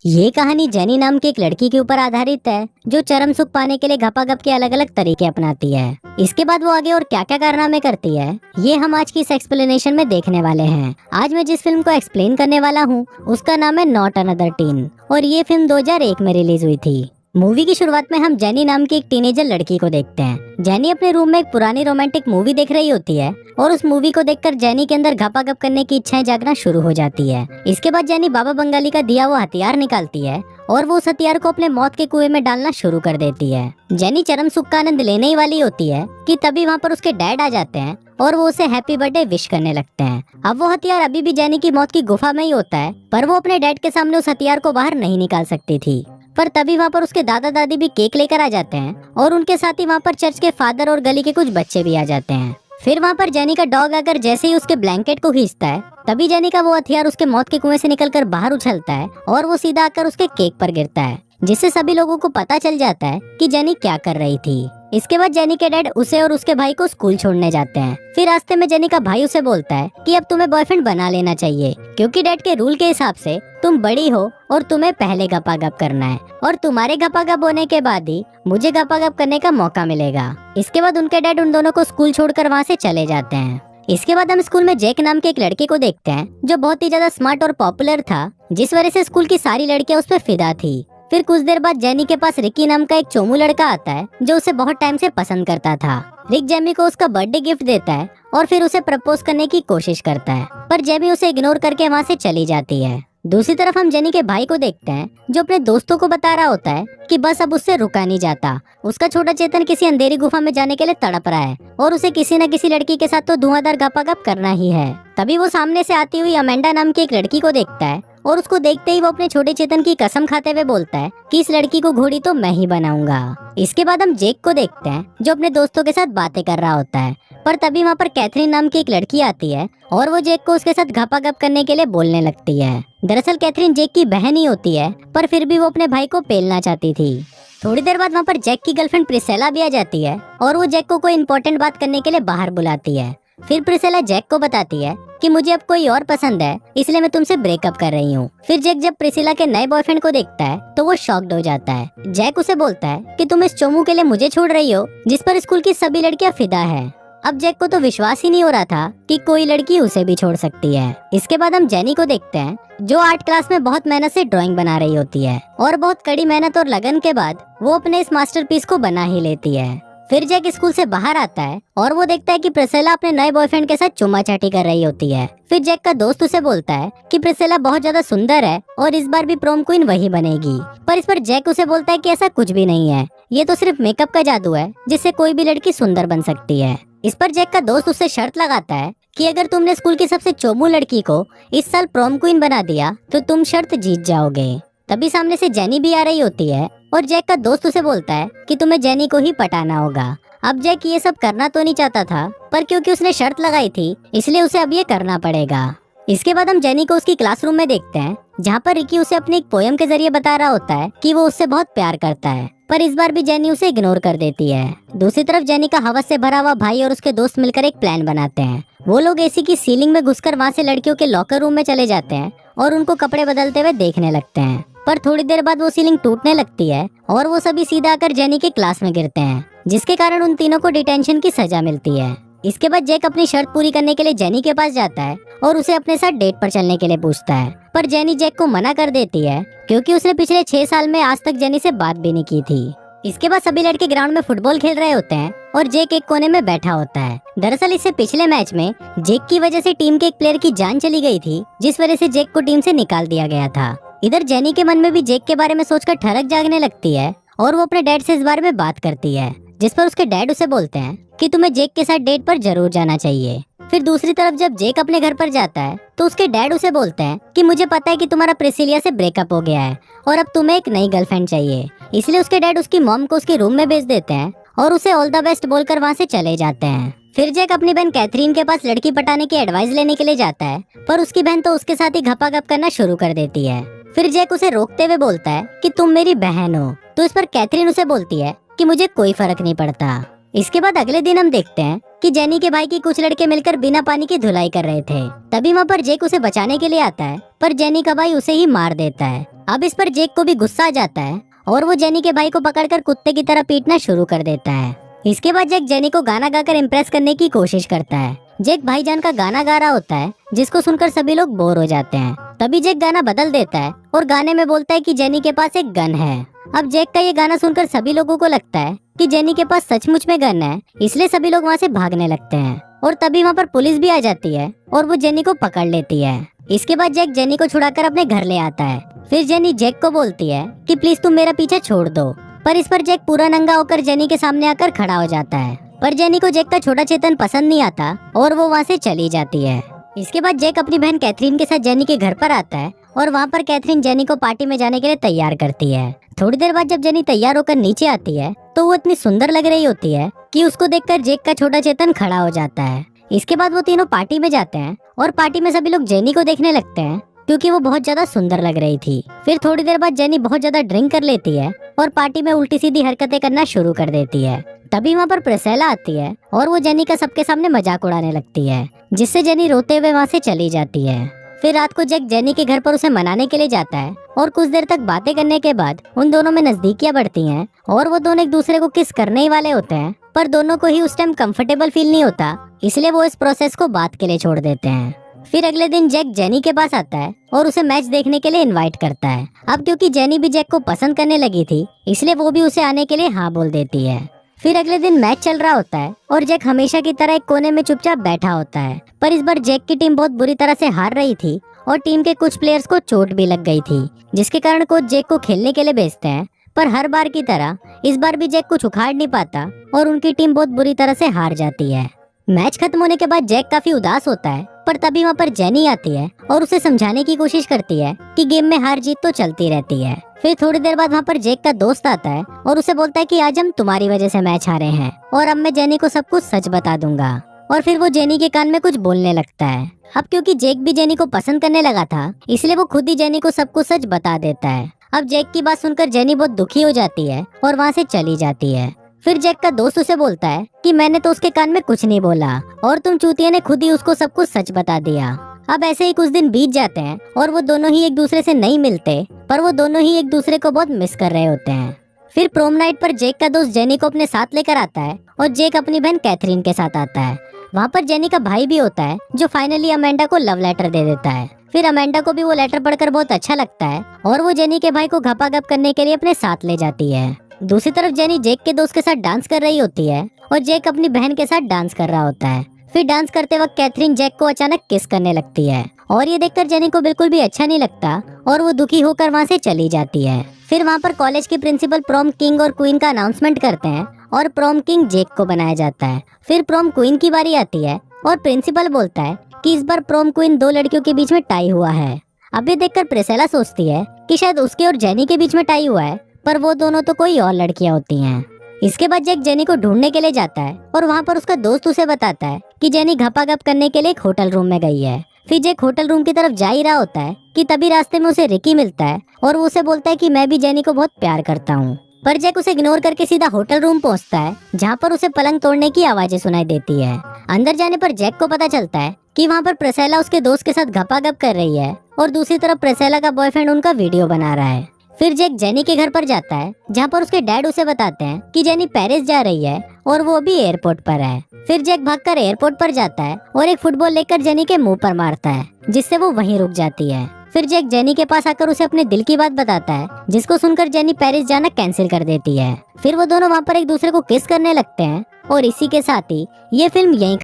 ये कहानी जेनी नाम की एक लड़की के ऊपर आधारित है जो चरम सुख पाने के लिए घपाघप के अलग अलग तरीके अपनाती है। इसके बाद वो आगे और क्या क्या कारनामे करती है ये हम आज की इस एक्सप्लेनेशन में देखने वाले हैं। आज मैं जिस फिल्म को एक्सप्लेन करने वाला हूँ उसका नाम है नॉट अनदर टीन और ये फिल्म 2001 में रिलीज हुई थी। मूवी की शुरुआत में हम जेनी नाम की एक टीनेजर लड़की को देखते हैं। जेनी अपने रूम में एक पुरानी रोमांटिक मूवी देख रही होती है और उस मूवी को देखकर जेनी के अंदर घपाघप करने की इच्छाएं जागना शुरू हो जाती है। इसके बाद जेनी बाबा बंगाली का दिया हुआ हथियार निकालती है और वो उस हथियार को अपने मौत के कुएं में डालना शुरू कर देती है। जेनी चरम सुख का आनंद लेने ही वाली होती है कि तभी वहाँ पर उसके डैड आ जाते हैं और वो उसे हैप्पी बर्थडे विश करने लगते हैं। अब वो हथियार अभी भी जेनी की मौत की गुफा में ही होता है पर वो अपने डैड के सामने उस हथियार को बाहर नहीं निकाल सकती थी। पर तभी वहाँ पर उसके दादा दादी भी केक लेकर आ जाते हैं और उनके साथ ही वहाँ पर चर्च के फादर और गली के कुछ बच्चे भी आ जाते हैं। फिर वहाँ पर जेनी का डॉग आकर जैसे ही उसके ब्लैंकेट को खींचता है तभी जेनी का वो हथियार उसके मौत के कुएं से निकलकर बाहर उछलता है और वो सीधा आकर उसके केक पर गिरता है, जिससे सभी लोगों को पता चल जाता है कि जेनी क्या कर रही थी। इसके बाद जेनी के डैड उसे और उसके भाई को स्कूल छोड़ने जाते हैं। फिर रास्ते में जेनी का भाई उसे बोलता है कि अब तुम्हें बॉयफ्रेंड बना लेना चाहिए क्योंकि डैड के रूल के हिसाब से तुम बड़ी हो और तुम्हें पहले घपाघप करना है और तुम्हारे घपाघप होने के बाद ही मुझे घपाघप करने का मौका मिलेगा। इसके बाद उनके डैड उन दोनों को स्कूल छोड़कर वहाँ से चले जाते हैं। इसके बाद हम स्कूल में जैक नाम के एक लड़के को देखते हैं जो बहुत ही ज्यादा स्मार्ट और पॉपुलर था, जिस वजह से स्कूल की सारी लड़कियां उस पर फिदा थी। फिर कुछ देर बाद जेनी के पास रिकी नाम का एक चोमू लड़का आता है जो उसे बहुत टाइम से पसंद करता था। रिक जेमी को उसका बर्थडे गिफ्ट देता है और फिर उसे प्रपोज करने की कोशिश करता है पर जेमी उसे इग्नोर करके वहाँ से चली जाती है। दूसरी तरफ हम जेनी के भाई को देखते हैं जो अपने दोस्तों को बता रहा होता है कि बस अब उससे रुका नहीं जाता। उसका छोटा चेतन किसी अंधेरी गुफा में जाने के लिए तड़प रहा है और उसे किसी न किसी लड़की के साथ तो धुआंधार घपाघप करना ही है। तभी वो सामने से आती हुई अमेंडा नाम की एक लड़की को देखता है और उसको देखते ही वो अपने छोटे चेतन की कसम खाते हुए बोलता है कि इस लड़की को घोड़ी तो मैं ही बनाऊंगा। इसके बाद हम जेक को देखते हैं जो अपने दोस्तों के साथ बातें कर रहा होता है पर तभी वहाँ पर कैथरीन नाम की एक लड़की आती है और वो जेक को उसके साथ घपाघप करने के लिए बोलने लगती है। दरअसल कैथरीन जेक की बहन ही होती है पर फिर भी वो अपने भाई को पेलना चाहती थी। थोड़ी देर बाद वहाँ पर जेक की गर्लफ्रेंड प्रिसेला भी आ जाती है और वो जेक को कोई इंपॉर्टेंट बात करने के लिए बाहर बुलाती है। फिर प्रिसेला जेक को बताती है कि मुझे अब कोई और पसंद है इसलिए मैं तुमसे ब्रेकअप कर रही हूँ। फिर जेक जब प्रिसिला के नए बॉयफ्रेंड को देखता है तो वो शॉक्ड हो जाता है। जेक उसे बोलता है कि तुम इस चोमू के लिए मुझे छोड़ रही हो जिस पर स्कूल की सभी लड़कियां फिदा है। अब जेक को तो विश्वास ही नहीं हो रहा था कि कोई लड़की उसे भी छोड़ सकती है। इसके बाद हम जेनी को देखते हैं जो आर्ट क्लास में बहुत मेहनत से ड्राइंग बना रही होती है और बहुत कड़ी मेहनत और लगन के बाद वो अपने इस मास्टरपीस को बना ही लेती है। फिर जैक स्कूल से बाहर आता है और वो देखता है कि प्रिसेला अपने नए बॉयफ्रेंड के साथ चुम्मा चाटी कर रही होती है। फिर जैक का दोस्त उसे बोलता है कि प्रिसेला बहुत ज्यादा सुंदर है और इस बार भी प्रोम क्वीन वही बनेगी। पर इस पर जैक उसे बोलता है कि ऐसा कुछ भी नहीं है, ये तो सिर्फ मेकअप का जादू है जिससे कोई भी लड़की सुंदर बन सकती है। इस पर जैक का दोस्त उससे शर्त लगाता है कि अगर तुमने स्कूल की सबसे चोमू लड़की को इस साल प्रोम क्वीन बना दिया तो तुम शर्त जीत जाओगे। तभी सामने से जेनी भी आ रही होती है और जैक का दोस्त उसे बोलता है कि तुम्हें जेनी को ही पटाना होगा। अब जैक ये सब करना तो नहीं चाहता था पर क्योंकि उसने शर्त लगाई थी इसलिए उसे अब ये करना पड़ेगा। इसके बाद हम जेनी को उसकी क्लासरूम में देखते हैं जहाँ पर रिकी उसे अपनी एक पोयम के जरिए बता रहा होता है कि वो उससे बहुत प्यार करता है पर इस बार भी जेनी उसे इग्नोर कर देती है। दूसरी तरफ जेनी का हवस से भरा हुआ भाई और उसके दोस्त मिलकर एक प्लान बनाते हैं। वो लोग एसी की सीलिंग में घुसकर वहाँ से लड़कियों के लॉकर रूम में चले जाते हैं और उनको कपड़े बदलते हुए देखने लगते हैं। पर थोड़ी देर बाद वो सीलिंग टूटने लगती है और वो सभी सीधा आकर जेनी के क्लास में गिरते हैं जिसके कारण उन तीनों को डिटेंशन की सजा मिलती है। इसके बाद जैक अपनी शर्त पूरी करने के लिए जेनी के पास जाता है और उसे अपने साथ डेट पर चलने के लिए पूछता है पर जेनी जैक को मना कर देती है क्योंकि उसने पिछले 6 साल में आज तक जेनी से बात भी नहीं की थी। इसके बाद सभी लड़के ग्राउंड में फुटबॉल खेल रहे होते हैं और जेक एक कोने में बैठा होता है। दरअसल इससे पिछले मैच में जेक की वजह से टीम के एक प्लेयर की जान चली गई थी जिस वजह से जेक को टीम से निकाल दिया गया था। इधर जेनी के मन में भी जेक के बारे में सोचकर ठरक जागने लगती है और वो अपने डैड से इस बारे में बात करती है जिस पर उसके डैड उसे बोलते हैं कि तुम्हें जेक के साथ डेट पर जरूर जाना चाहिए। फिर दूसरी तरफ जब जेक अपने घर पर जाता है तो उसके डैड उसे बोलते हैं कि मुझे पता है कि तुम्हारा प्रिसिलिया से ब्रेकअप हो गया है और अब तुम्हें एक नई गर्लफ्रेंड चाहिए। इसलिए उसके डैड उसकी मॉम को उसके रूम में भेज देते हैं और उसे ऑल द बेस्ट बोलकर वहाँ से चले जाते हैं। फिर जैक अपनी बहन कैथरीन के पास लड़की पटाने की एडवाइस लेने के लिए जाता है पर उसकी बहन तो उसके साथ ही घपाघप करना शुरू कर देती है। फिर जैक उसे रोकते हुए बोलता है कि तुम मेरी बहन हो। तो इस पर कैथरीन उसे बोलती है कि मुझे कोई फर्क नहीं पड़ता। इसके बाद अगले दिन हम देखते हैं कि जेनी के भाई की कुछ लड़के मिलकर बिना पानी की धुलाई कर रहे थे। तभी वहाँ पर जेक उसे बचाने के लिए आता है पर जेनी का भाई उसे ही मार देता है। अब इस पर जेक को भी गुस्सा आ जाता है और वो जेनी के भाई को पकड़कर कुत्ते की तरह पीटना शुरू कर देता है। इसके बाद जेक जेनी को गाना गाकर इम्प्रेस करने की कोशिश करता है। जेक भाईजान का गाना गा रहा होता है जिसको सुनकर सभी लोग बोर हो जाते हैं। तभी जेक गाना बदल देता है और गाने में बोलता है कि जेनी के पास एक गन है। अब जेक का ये गाना सुनकर सभी लोगों को लगता है कि जेनी के पास सचमुच में गन है, इसलिए सभी लोग वहाँ से भागने लगते हैं और तभी वहाँ पर पुलिस भी आ जाती है और वो जेनी को पकड़ लेती है। इसके बाद जेक जेनी को छुड़ाकर अपने घर ले आता है। फिर जेनी जेक को बोलती है कि प्लीज तुम मेरा पीछा छोड़ दो, पर इस पर जेक पूरा नंगा होकर जेनी के सामने आकर खड़ा हो जाता है। पर जेनी को जेक का छोटा चेतन पसंद नहीं आता और वो वहाँ से चली जाती है। इसके बाद जेक अपनी बहन कैथरीन के साथ जेनी के घर पर आता है और वहाँ पर कैथरीन जेनी को पार्टी में जाने के लिए तैयार करती है। थोड़ी देर बाद जब जेनी तैयार होकर नीचे आती है तो वो इतनी सुंदर लग रही होती है कि उसको देखकर जेक का छोटा चेतन खड़ा हो जाता है। इसके बाद वो तीनों पार्टी में जाते हैं और पार्टी में सभी लोग जेनी को देखने लगते हैं क्योंकि वो बहुत ज्यादा सुंदर लग रही थी। फिर थोड़ी देर बाद जेनी बहुत ज्यादा ड्रिंक कर लेती है और पार्टी में उल्टी सीधी हरकतें करना शुरू कर देती है। तभी वहाँ पर प्रिसेला आती है और वो जेनी का सबके सामने मजाक उड़ाने लगती है, जिससे जेनी रोते हुए वहाँ से चली जाती है। फिर रात को जेक जेनी के घर पर उसे मनाने के लिए जाता है और कुछ देर तक बातें करने के बाद उन दोनों में नजदीकियां बढ़ती हैं और वो दोनों एक दूसरे को किस करने ही वाले होते हैं, पर दोनों को ही उस टाइम कंफर्टेबल फील नहीं होता, इसलिए वो इस प्रोसेस को बात के लिए छोड़ देते हैं। फिर अगले दिन जेक जेनी के पास आता है और उसे मैच देखने के लिए इनवाइट करता है। अब क्योंकि जेनी भी जेक को पसंद करने लगी थी, इसलिए वो भी उसे आने के लिए हाँ बोल देती है। फिर अगले दिन मैच चल रहा होता है और जेक हमेशा की तरह एक कोने में चुपचाप बैठा होता है, पर इस बार जेक की टीम बहुत बुरी तरह से हार रही थी और टीम के कुछ प्लेयर्स को चोट भी लग गई थी, जिसके कारण कोच जेक को खेलने के लिए भेजते हैं। पर हर बार की तरह इस बार भी जेक कुछ उखाड़ नहीं पाता और उनकी टीम बहुत बुरी तरह से हार जाती है। मैच खत्म होने के बाद जेक काफी उदास होता है, पर तभी वहाँ पर जेनी आती है और उसे समझाने की कोशिश करती है कि गेम में हार जीत तो चलती रहती है। फिर थोड़ी देर बाद वहाँ पर जेक का दोस्त आता है और उसे बोलता है कि आज हम तुम्हारी वजह से मैच हारे हैं और अब मैं जेनी को सब कुछ सच बता दूंगा। और फिर वो जेनी के कान में कुछ बोलने लगता है। अब क्योंकि जेक भी जेनी को पसंद करने लगा था, इसलिए वो खुद ही जेनी को सब कुछ सच बता देता है। अब जेक की बात सुनकर जेनी बहुत दुखी हो जाती है और वहाँ से चली जाती है। फिर जेक का दोस्त उसे बोलता है कि मैंने तो उसके कान में कुछ नहीं बोला और तुम चूतिया ने खुद ही उसको सब कुछ सच बता दिया। अब ऐसे ही कुछ दिन बीत जाते हैं और वो दोनों ही एक दूसरे से नहीं मिलते, पर वो दोनों ही एक दूसरे को बहुत मिस कर रहे होते हैं। फिर प्रोम नाइट पर जेक का दोस्त जेनी को अपने साथ लेकर आता है और जेक अपनी बहन कैथरीन के साथ आता है। वहाँ पर जेनी का भाई भी होता है जो फाइनली अमेंडा को लव लेटर दे देता है। फिर अमेंडा को भी वो लेटर पढ़कर बहुत अच्छा लगता है और वो जेनी के भाई को घपाघप करने के लिए अपने साथ ले जाती है। दूसरी तरफ जेनी जेक के दोस्त के साथ डांस कर रही होती है और जेक अपनी बहन के साथ डांस कर रहा होता है। फिर डांस करते वक्त कैथरीन जेक को अचानक किस करने लगती है और ये देखकर जेनी को बिल्कुल भी अच्छा नहीं लगता और वो दुखी होकर वहाँ से चली जाती है। फिर वहाँ पर कॉलेज के प्रिंसिपल प्रॉम किंग और क्वीन का अनाउंसमेंट करते हैं और प्रॉम किंग जेक को बनाया जाता है। फिर प्रॉम क्वीन की बारी आती है और प्रिंसिपल बोलता है कि इस बार प्रॉम क्वीन दो लड़कियों के बीच में टाई हुआ है। अब ये देखकर प्रिसेला सोचती है कि शायद उसके और जेनी के बीच में टाई हुआ है, पर वो दोनों तो कोई और लड़कियां होती हैं। इसके बाद जेक जेनी को ढूंढने के लिए जाता है और वहाँ पर उसका दोस्त उसे बताता है कि जेनी घपाघप करने के लिए एक होटल रूम में गई है। फिर जेक होटल रूम की तरफ जा ही रहा होता है कि तभी रास्ते में उसे रिकी मिलता है और वो उसे बोलता है कि मैं भी जेनी को बहुत प्यार करता हूँ। पर जेक उसे इग्नोर करके सीधा होटल रूम पहुँचता है, जहाँ पर उसे पलंग तोड़ने की आवाजें सुनाई देती है। अंदर जाने पर जेक को पता चलता है कि वहाँ पर प्रिसेला उसके दोस्त के साथ घपाघप कर रही है और दूसरी तरफ प्रिसेला का बॉयफ्रेंड उनका वीडियो बना रहा है। फिर जेक जेनी के घर पर जाता है, जहाँ पर उसके डैड उसे बताते हैं कि जेनी पेरिस जा रही है और वो भी एयरपोर्ट पर है। फिर जेक भागकर एयरपोर्ट पर जाता है और एक फुटबॉल लेकर जेनी के मुंह पर मारता है, जिससे वो वहीं रुक जाती है। फिर जेक जेनी के पास आकर उसे अपने दिल की बात बताता है, जिसको सुनकर जेनी पेरिस जाना कैंसिल कर देती है। फिर वो दोनों वहाँ पर एक दूसरे को किस करने लगते हैं और इसी के साथ ही ये फिल्म यहीं